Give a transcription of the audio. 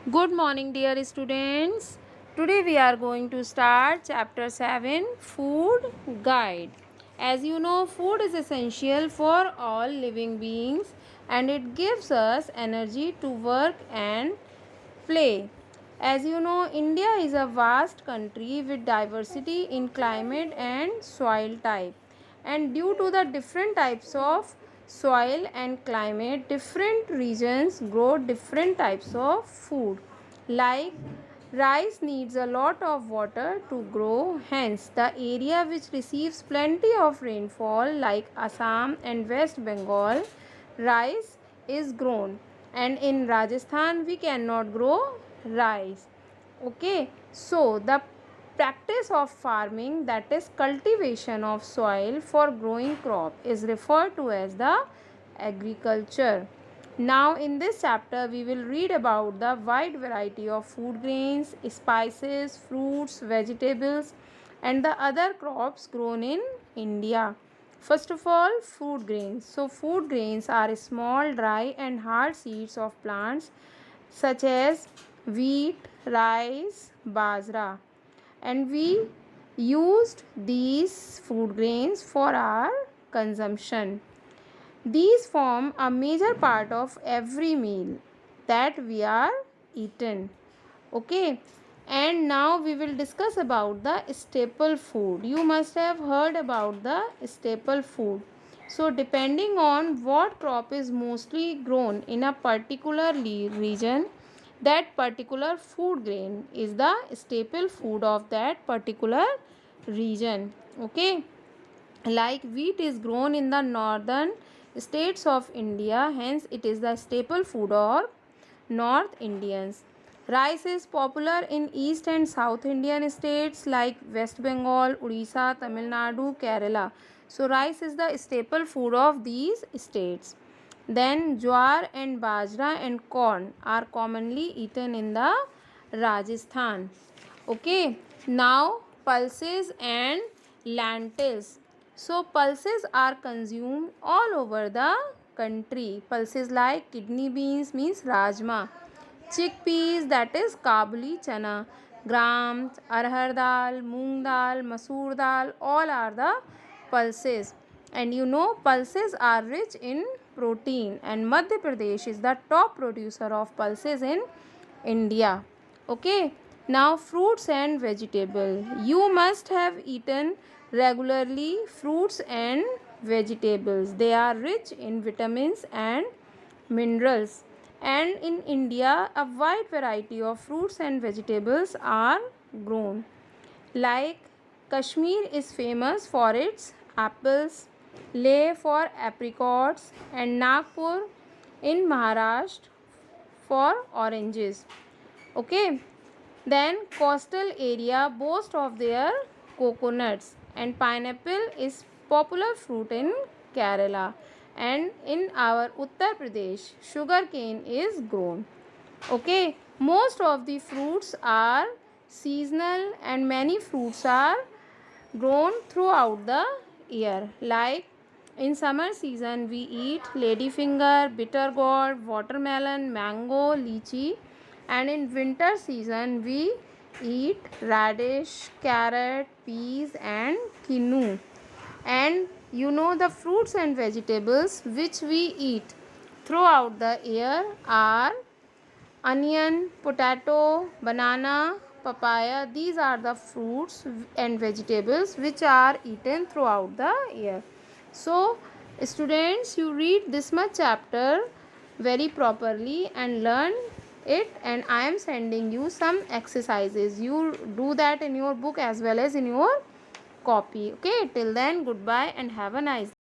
Good morning, dear students. Today we are going to start chapter 7 Food Guide. As you know, food is essential for all living beings and it gives us energy to work and play. As you know, India is a vast country with diversity in climate and soil type. And due to the different types of soil and climate, different regions grow different types of food. Like rice needs a lot of water to grow, hence, the area which receives plenty of rainfall, like Assam and West Bengal, rice is grown, and in Rajasthan we cannot grow rice. Okay, so the practice of farming, that is cultivation of soil for growing crop, is referred to as the agriculture. Now in this chapter we will read about the wide variety of food grains, spices, fruits, vegetables and the other crops grown in India. First of all, food grains. So food grains are small, dry and hard seeds of plants such as wheat, rice, bajra, and we used these food grains for our consumption. These form a major part of every meal that we are eaten. Okay, and now we will discuss about the staple food. You must have heard about the staple food. So depending on what crop is mostly grown in a particular region, that particular food grain is the staple food of that particular region. Okay, like wheat is grown in the northern states of India, hence it is the staple food of North Indians. Rice is popular in East and South Indian states like West Bengal, Odisha, Tamil Nadu, Kerala. So rice is the staple food of these states. Then jowar and bajra and corn are commonly eaten in the Rajasthan. Okay, now pulses and lentils. So pulses are consumed all over the country. Pulses like kidney beans means rajma, chickpeas that is kabuli chana, grams, arhar dal, moong dal, masoor dal, all are the pulses. And you know, pulses are rich in protein and Madhya Pradesh is the top producer of pulses in India. Okay, now fruits and vegetable. You must have eaten regularly fruits and vegetables. They are rich in vitamins and minerals. And in India, a wide variety of fruits and vegetables are grown. Like Kashmir is famous for its apples, Leh for apricots, and Nagpur in Maharashtra for oranges. Okay, then coastal area boast of their coconuts, and pineapple is popular fruit in Kerala, and in our Uttar Pradesh sugarcane is grown. Okay, most of the fruits are seasonal and many fruits are grown throughout the year. Like in summer season we eat ladyfinger, bitter gourd, watermelon, mango, lychee, and in winter season we eat radish, carrot, peas and quinoa. And you know, the fruits and vegetables which we eat throughout the year are onion, potato, banana, papaya. These are the fruits and vegetables which are eaten throughout the year. So students, you read this much chapter very properly and learn it, and I am sending you some exercises. You do that in your book as well as in your copy. Okay, till then, goodbye and have a nice day.